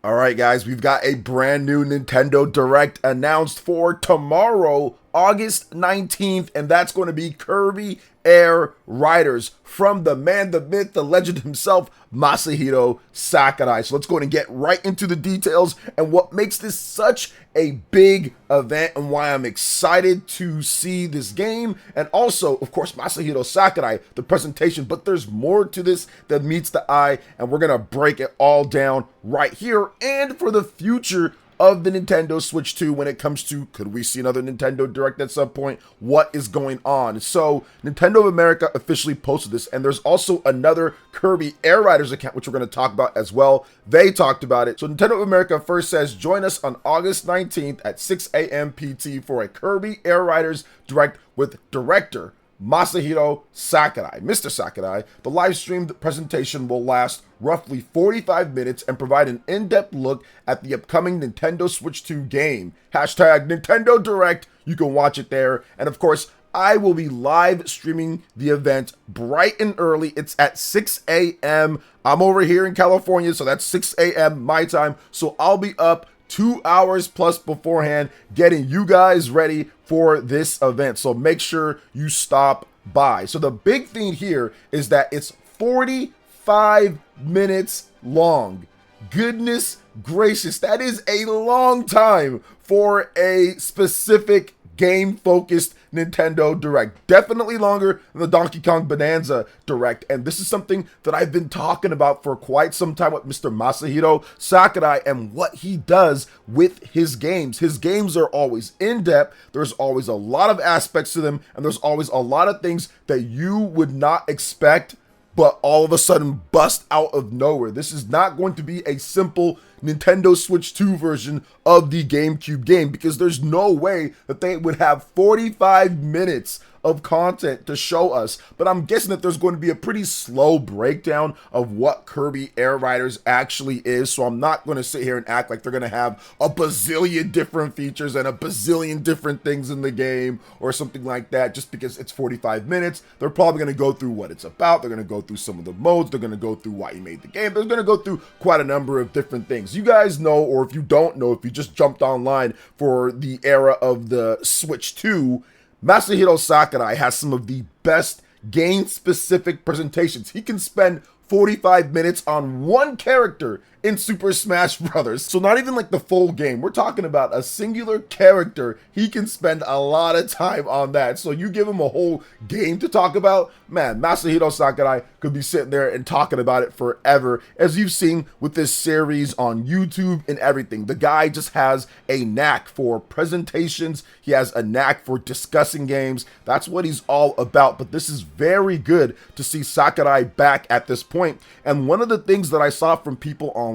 All right, guys, we've got a brand new Nintendo Direct announced for tomorrow, August 19th, and that's going to be Kirby Air Riders from the man, the myth, the legend himself, Masahiro Sakurai. So let's go ahead and get right into the details and what makes this such a big event and why I'm excited to see this game. And also, of course, Masahiro Sakurai, the presentation, but there's more to this that meets the eye, and we're going to break it all down right here and for the future of the Nintendo Switch 2 when it comes to, could we see another Nintendo Direct at some point? What is going on? So Nintendo of America officially posted this, and there's also another Kirby Air Riders account, which we're going to talk about as well. They talked about it. So Nintendo of America first says, join us on August 19th at 6 a.m. PT for a Kirby Air Riders Direct with director Masahiro Sakurai. Mr. Sakurai, the live streamed presentation will last roughly 45 minutes and provide an in-depth look at the upcoming Nintendo Switch 2 game. Hashtag Nintendo Direct. You can watch it there. And of course, I will be live streaming the event bright and early. It's at 6 a.m. I'm over here in California, so that's 6 a.m. my time. So I'll be up 2 hours plus beforehand getting you guys ready for this event. So make sure you stop by. So the big thing here is that it's 45 minutes long. Goodness gracious, that is a long time for a specific game-focused Nintendo Direct. Definitely longer than the Donkey Kong Bonanza Direct. And this is something that I've been talking about for quite some time with Mr. Masahiro Sakurai and what he does with his games. His games are always in-depth. There's always a lot of aspects to them, and there's always a lot of things that you would not expect but all of a sudden bust out of nowhere. This is not going to be a simple Nintendo Switch 2 version of the GameCube game, because there's no way that they would have 45 minutes of content to show us. But I'm guessing that there's going to be a pretty slow breakdown of what Kirby Air Riders actually is. So I'm not going to sit here and act like they're going to have a bazillion different features and a bazillion different things in the game or something like that just because it's 45 minutes. They're probably going to go through what it's about. They're going to go through some of the modes. They're going to go through why you made the game. They're going to go through quite a number of different things. You guys know, or if you don't know, if you just jumped online for the era of the Switch 2, Masahiro Sakurai has some of the best game-specific presentations. He can spend 45 minutes on one character in Super Smash Brothers. So not even like the full game. We're talking about a singular character. He can spend a lot of time on that. So you give him a whole game to talk about, man, Masahiro Sakurai could be sitting there and talking about it forever, as you've seen with this series on YouTube and everything. The guy just has a knack for presentations. He has a knack for discussing games. That's what he's all about. But this is very good to see Sakurai back at this point. And one of the things that I saw from people online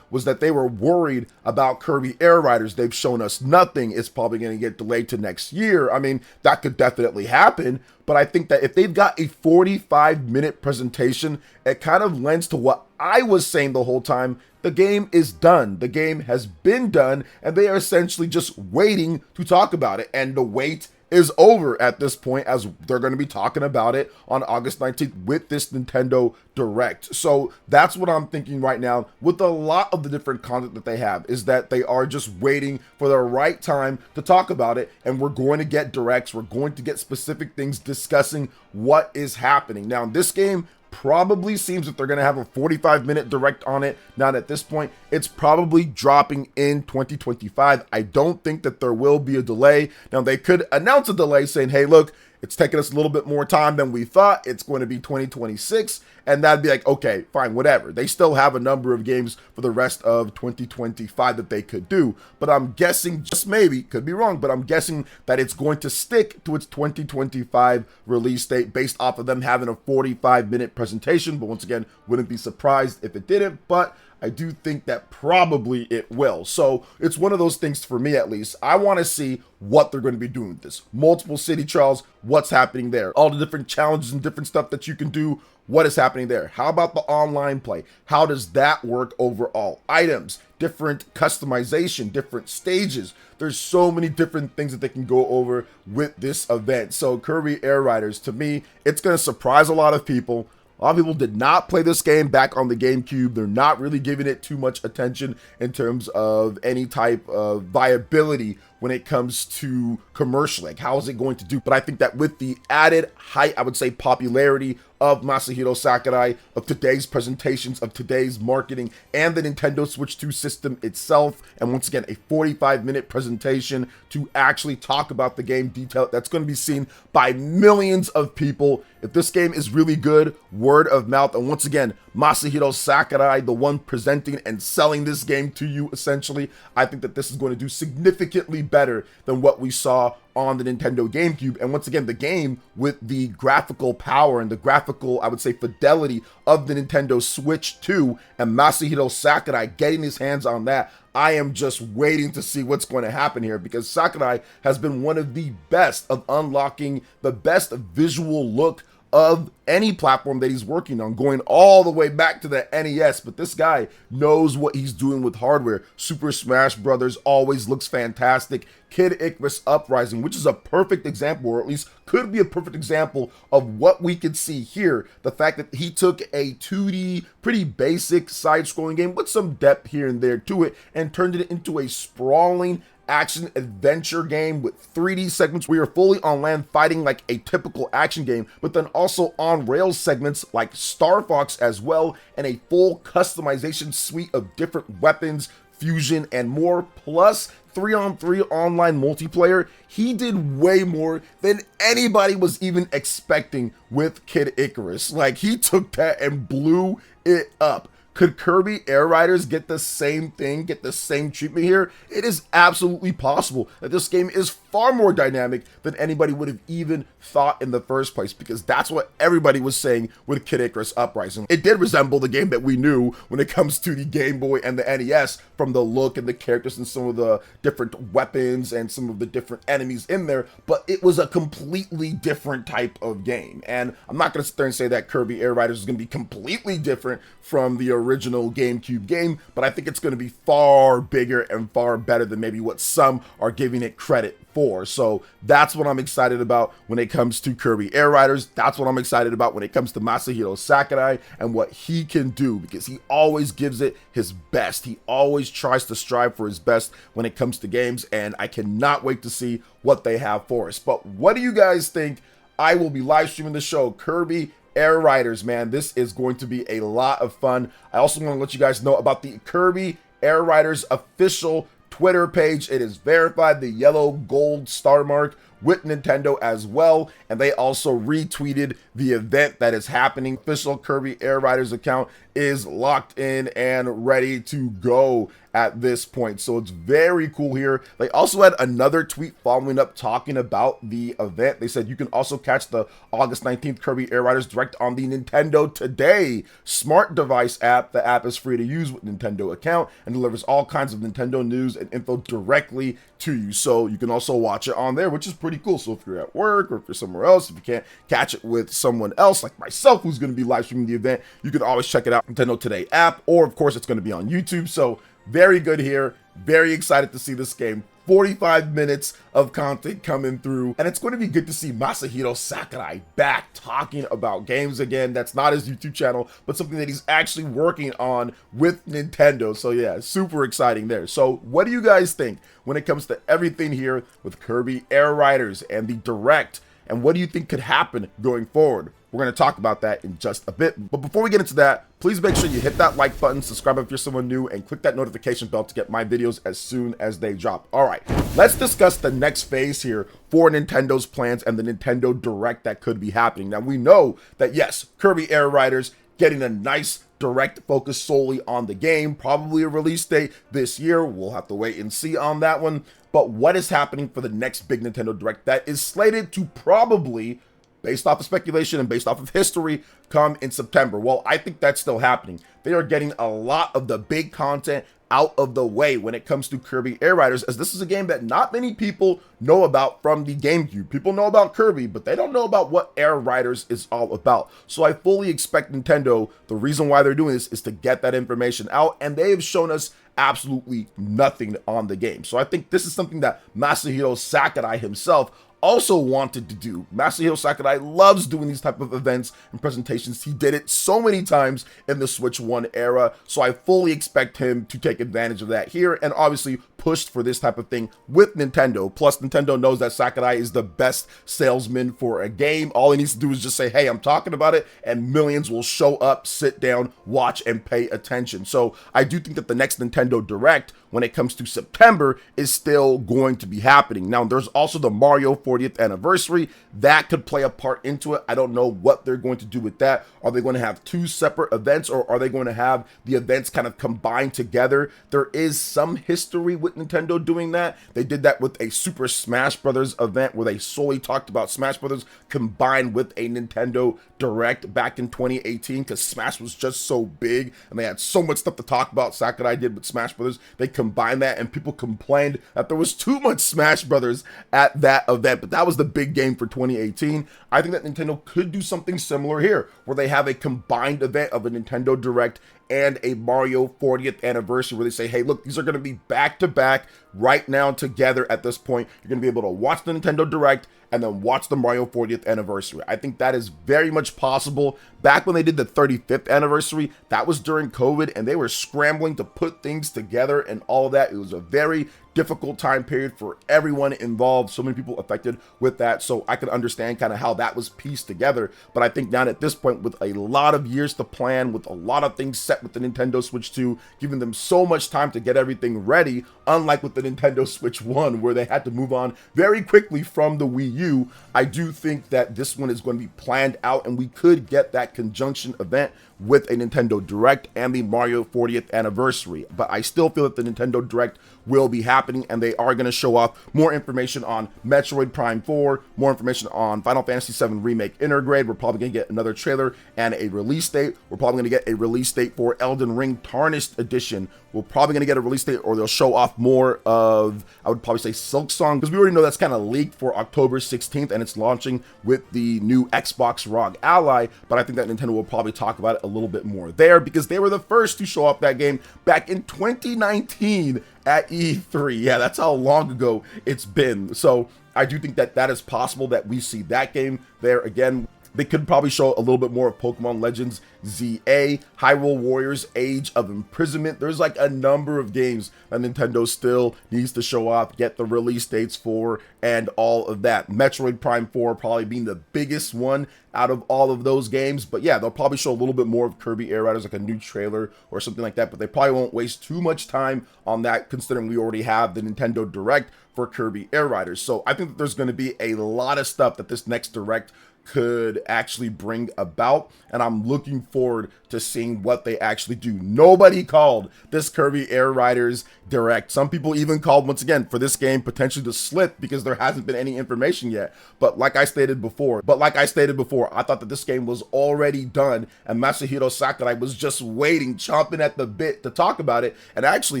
was that they were worried about Kirby Air Riders. They've shown us nothing. It's probably going to get delayed to next year. I mean, that could definitely happen. But I think that if they've got a 45-minute presentation, it kind of lends to what I was saying the whole time. The game is done. The game has been done, and they are essentially just waiting to talk about it. And the wait is over at this point, as they're going to be talking about it on August 19th with this Nintendo Direct. So that's what I'm thinking right now with a lot of the different content that they have, is that they are just waiting for the right time to talk about it. And we're going to get directs. We're going to get specific things discussing what is happening. Now, in this game, probably seems that they're going to have a 45-minute direct on it. Now, at this point, it's probably dropping in 2025. I don't think that there will be a delay. Now, they could announce a delay saying, hey, look, it's taking us a little bit more time than we thought. It's going to be 2026. And that'd be like, okay, fine, whatever. They still have a number of games for the rest of 2025 that they could do. But I'm guessing, just maybe, could be wrong, but I'm guessing that it's going to stick to its 2025 release date based off of them having a 45-minute presentation. But once again, wouldn't be surprised if it didn't. But I do think that probably it will. So it's one of those things for me, at least. I want to see what they're going to be doing with this. Multiple city trials, what's happening there? All the different challenges and different stuff that you can do. What is happening there? How about the online play? How does that work overall? Items, different customization, different stages. There's so many different things that they can go over with this event. So Kirby Air Riders, to me, it's going to surprise a lot of people. A lot of people did not play this game back on the GameCube. They're not really giving it too much attention in terms of any type of viability when it comes to commercial, like how is it going to do? But I think that with the added height, I would say popularity of Masahiro Sakurai, of today's presentations, of today's marketing, and the Nintendo Switch 2 system itself, and once again, a 45-minute presentation to actually talk about the game detail, that's going to be seen by millions of people. If this game is really good, word of mouth, and once again, Masahiro Sakurai, the one presenting and selling this game to you, essentially, I think that this is going to do significantly better than what we saw on the Nintendo GameCube. And once again, the game with the graphical power and the graphical, I would say, fidelity of the Nintendo Switch 2 and Masahiro Sakurai getting his hands on that, I am just waiting to see what's going to happen here, because Sakurai has been one of the best of unlocking the best visual look of any platform that he's working on, going all the way back to the NES. But this guy knows what he's doing with hardware. Super Smash Brothers always looks fantastic. Kid Icarus Uprising, which is a perfect example, or at least could be a perfect example of what we could see here. The fact that he took a 2D, pretty basic side-scrolling game with some depth here and there to it and turned it into a sprawling action adventure game with 3D segments where you're fully on land fighting like a typical action game, but then also on rails segments like Star Fox as well, and a full customization suite of different weapons, fusion, and more, plus 3-on-3 online multiplayer. He did way more than anybody was even expecting with Kid Icarus. Like, he took that and blew it up. Could Kirby Air Riders get the same thing, get the same treatment here? It is absolutely possible that this game is far more dynamic than anybody would have even thought in the first place, because that's what everybody was saying with Kid Icarus Uprising. It did resemble the game that we knew when it comes to the Game Boy and the NES, from the look and the characters and some of the different weapons and some of the different enemies in there, but it was a completely different type of game. And I'm not going to sit there and say that Kirby Air Riders is going to be completely different from the original GameCube game, but I think it's going to be far bigger and far better than maybe what some are giving it credit for. So that's what I'm excited about when it comes to Kirby Air Riders. That's what I'm excited about when it comes to Masahiro Sakurai and what he can do, because he always gives it his best. He always tries to strive for his best when it comes to games, and I cannot wait to see what they have for us. But what do you guys think? I will be live streaming the show, Kirby Air Riders, man. This is going to be a lot of fun. I also want to let you guys know about the Kirby Air Riders official Twitter page. It is verified, the yellow gold star mark with Nintendo as well, and they also retweeted the event that is happening. Official Kirby Air Riders account is locked in and ready to go at this point, so it's very cool here. They also had another tweet following up talking about the event. They said you can also catch the August 19th Kirby Air Riders Direct on the Nintendo Today smart device app. The app is free to use with Nintendo account and delivers all kinds of Nintendo news and info directly to you, so you can also watch it on there, which is pretty cool. So if you're at work or if you're somewhere else, if you can't catch it with someone else like myself who's going to be live streaming the event, you can always check it out Nintendo Today app, or of course it's going to be on YouTube. So very good here. Very excited to see this game. 45 minutes of content coming through, and it's going to be good to see Masahiro Sakurai back talking about games again. That's not his YouTube channel, but something that he's actually working on with Nintendo. So yeah, super exciting there. So what do you guys think when it comes to everything here with Kirby Air Riders and the Direct, and what do you think could happen going forward? We're going to talk about that in just a bit. But before we get into that, please make sure you hit that like button, subscribe if you're someone new, and click that notification bell to get my videos as soon as they drop. All right, let's discuss the next phase here for Nintendo's plans and the Nintendo Direct that could be happening. Now, we know that, yes, Kirby Air Riders getting a nice Direct focus solely on the game, probably a release date this year. We'll have to wait and see on that one. But what is happening for the next big Nintendo Direct that is slated to probably, based off of speculation and based off of history, come in September? Well, I think that's still happening. They are getting a lot of the big content out of the way when it comes to Kirby Air Riders, as this is a game that not many people know about from the GameCube. People know about Kirby, but they don't know about what Air Riders is all about. So I fully expect Nintendo, the reason why they're doing this is to get that information out, and they have shown us absolutely nothing on the game. So I think this is something that Masahiro Sakurai himself also wanted to do. Masahiro Sakurai loves doing these type of events and presentations. He did it so many times in the Switch 1 era, so I fully expect him to take advantage of that here, and obviously pushed for this type of thing with Nintendo. Plus, Nintendo knows that Sakurai is the best salesman for a game. All he needs to do is just say, hey, I'm talking about it, and millions will show up, sit down, watch, and pay attention. So I do think that the next Nintendo Direct, when it comes to September, is still going to be happening. Now, there's also the Mario 40th anniversary. That could play a part into it. I don't know what they're going to do with that. Are they going to have two separate events, or are they going to have the events kind of combined together? There is some history with Nintendo doing that. They did that with a Super Smash Brothers event where they solely talked about Smash Brothers combined with a Nintendo Direct back in 2018, because Smash was just so big and they had so much stuff to talk about. Sakurai did with Smash Brothers. They combined that, and people complained that there was too much Smash Brothers at that event, but that was the big game for 2018. I think that Nintendo could do something similar here, where they have a combined event of a Nintendo Direct and a Mario 40th anniversary, where they say, hey, look, these are going to be back to back right now together. At this point, you're going to be able to watch the Nintendo Direct and then watch the Mario 40th anniversary. I think that is very much possible. Back when they did the 35th anniversary, that was during COVID, and they were scrambling to put things together and all of that. It was a very difficult time period for everyone involved, so many people affected with that, so I could understand kind of how that was pieced together. But I think now at this point, with a lot of years to plan, with a lot of things set with the Nintendo Switch 2, giving them so much time to get everything ready, unlike with the Nintendo Switch 1, where they had to move on very quickly from the Wii U, I do think that this one is going to be planned out, and we could get that conjunction event with a Nintendo Direct and the Mario 40th anniversary. But I still feel that the Nintendo Direct will be happening, and they are going to show off more information on Metroid Prime 4, more information on Final Fantasy VII Remake Intergrade. We're probably going to get another trailer and a release date. We're probably going to get a release date for Elden Ring Tarnished Edition. We're probably going to get a release date, or they'll show off more of, I would probably say, Silk Song, because we already know that's kind of leaked for October 16th, and it's launching with the new Xbox ROG Ally. But I think that Nintendo will probably talk about it a little bit more there, because they were the first to show off that game back in 2019 at E3. Yeah, that's how long ago it's been. So I do think that that is possible, that we see that game there again. They could probably show a little bit more of Pokemon Legends ZA, Hyrule Warriors Age of Imprisonment. There's like a number of games that Nintendo still needs to show off, get the release dates for, and all of that. Metroid Prime 4 probably being the biggest one out of all of those games. But yeah, they'll probably show a little bit more of Kirby Air Riders, like a new trailer or something like that. But they probably won't waste too much time on that, considering we already have the Nintendo Direct for Kirby Air Riders. So I think that there's going to be a lot of stuff that this next Direct could actually bring about, and I'm looking forward to seeing what they actually do. Nobody called this Kirby Air Riders Direct. Some people even called, once again, for this game potentially to slip because there hasn't been any information yet. But like I stated before, I thought that this game was already done, and Masahiro Sakurai was just waiting, chomping at the bit to talk about it. And actually,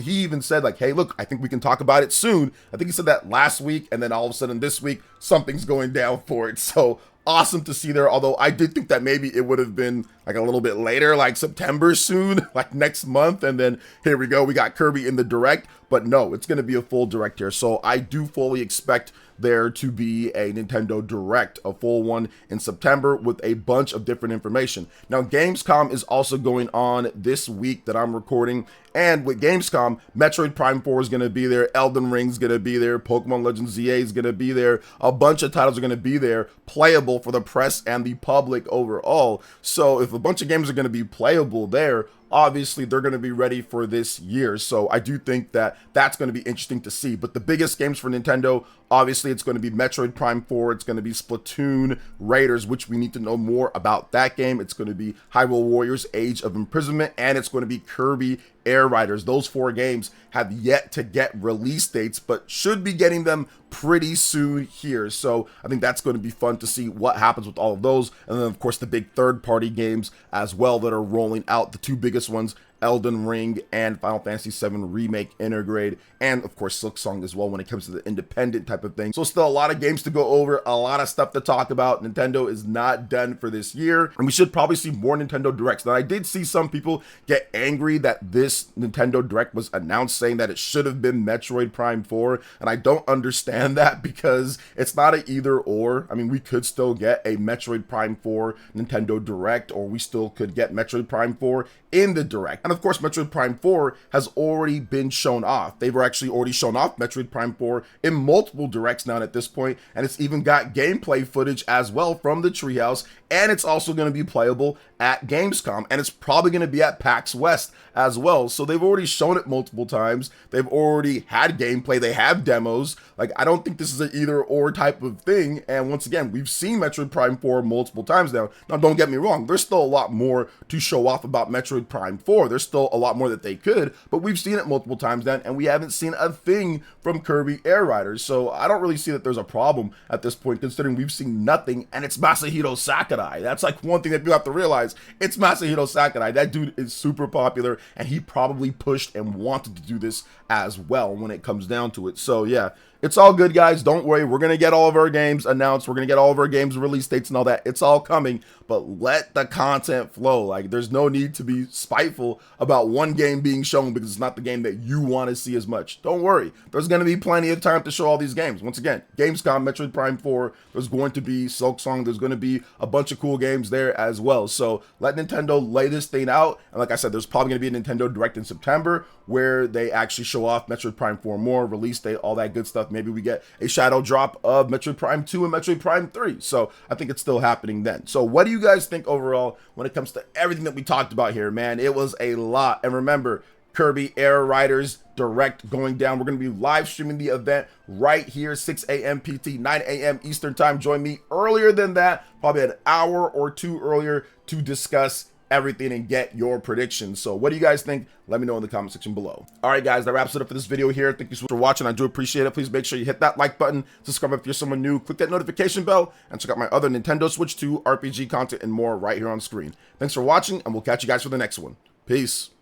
he even said, like, hey, look, I think we can talk about it soon. I think he said that last week, and then all of a sudden this week, something's going down for it. So awesome to see there, although I did think that maybe it would have been like a little bit later, like September soon, like next month, and then here we go, we got Kirby in the Direct. But no, it's going to be a full Direct here, so I do fully expect there to be a Nintendo Direct, a full one in September with a bunch of different information. Now, Gamescom is also going on this week that I'm recording, and with Gamescom, Metroid Prime 4 is going to be there, Elden Ring is going to be there, Pokemon Legends ZA is going to be there, a bunch of titles are going to be there, playable for the press and the public overall. So if a bunch of games are going to be playable there, obviously they're going to be ready for this year. So I do think that that's going to be interesting to see. But the biggest games for Nintendo, obviously it's going to be Metroid Prime 4, it's going to be Splatoon Raiders, which we need to know more about that game. It's going to be Hyrule Warriors Age of Imprisonment, and it's going to be Kirby Air Riders. Those four games have yet to get release dates, but should be getting them pretty soon here. So I think that's going to be fun to see what happens with all of those. And then, of course, the big third-party games as well that are rolling out. The two biggest ones Elden Ring and Final Fantasy VII Remake Intergrade, and of course Silksong as well when it comes to the independent type of thing. So still a lot of games to go over, a lot of stuff to talk about. Nintendo is not done for this year, and we should probably see more Nintendo Directs. Now, I did see some people get angry that this Nintendo Direct was announced, saying that it should have been Metroid Prime 4, and I don't understand that because it's not an either or. I mean, we could still get a Metroid Prime 4 Nintendo Direct, or we still could get Metroid Prime 4 in the Direct. And of course, Metroid Prime 4 has already been shown off. They've actually already shown off Metroid Prime 4 in multiple Directs now at this point, and it's even got gameplay footage as well from the Treehouse, and it's also going to be playable at Gamescom, and it's probably going to be at PAX West as well. So they've already shown it multiple times. They've already had gameplay. They have demos. Like, I don't think this is an either or type of thing. And once again, we've seen Metroid Prime 4 multiple times now. Now, don't get me wrong. There's still a lot more to show off about Metroid Prime 4. There's still a lot more that they could, but we've seen it multiple times now, and we haven't seen a thing from Kirby Air Riders. So I don't really see that there's a problem at this point, considering we've seen nothing, and it's Masahiro Sakurai. That's like one thing that you have to realize. It's Masahiro Sakurai. That dude is super popular, and he probably pushed and wanted to do this as well when it comes down to it. So yeah, it's all good, guys. Don't worry. We're going to get all of our games announced. We're going to get all of our games release dates and all that. It's all coming, but let the content flow. Like, there's no need to be spiteful about one game being shown because it's not the game that you want to see as much. Don't worry. There's going to be plenty of time to show all these games. Once again, Gamescom, Metroid Prime 4, there's going to be Silksong. There's going to be a bunch of cool games there as well. So let Nintendo lay this thing out. And like I said, there's probably going to be a Nintendo Direct in September where they actually show off Metroid Prime 4 more, release date, all that good stuff. Maybe we get a shadow drop of Metroid Prime 2 and Metroid Prime 3. So I think it's still happening then. So what do you guys think overall when it comes to everything that we talked about here, man? It was a lot. And remember, Kirby Air Riders Direct going down. We're going to be live streaming the event right here, 6 a.m. PT, 9 a.m. Eastern time. Join me earlier than that, probably an hour or two earlier, to discuss everything and get your predictions. So what do you guys think? Let me know in the comment section below. All right, guys, that wraps it up for this video here. Thank you so much for watching. I do appreciate it. Please make sure you hit that like button, subscribe if you're someone new, click that notification bell, and check out my other Nintendo Switch 2 RPG content and more right here on screen. Thanks for watching, and we'll catch you guys for the next one. Peace.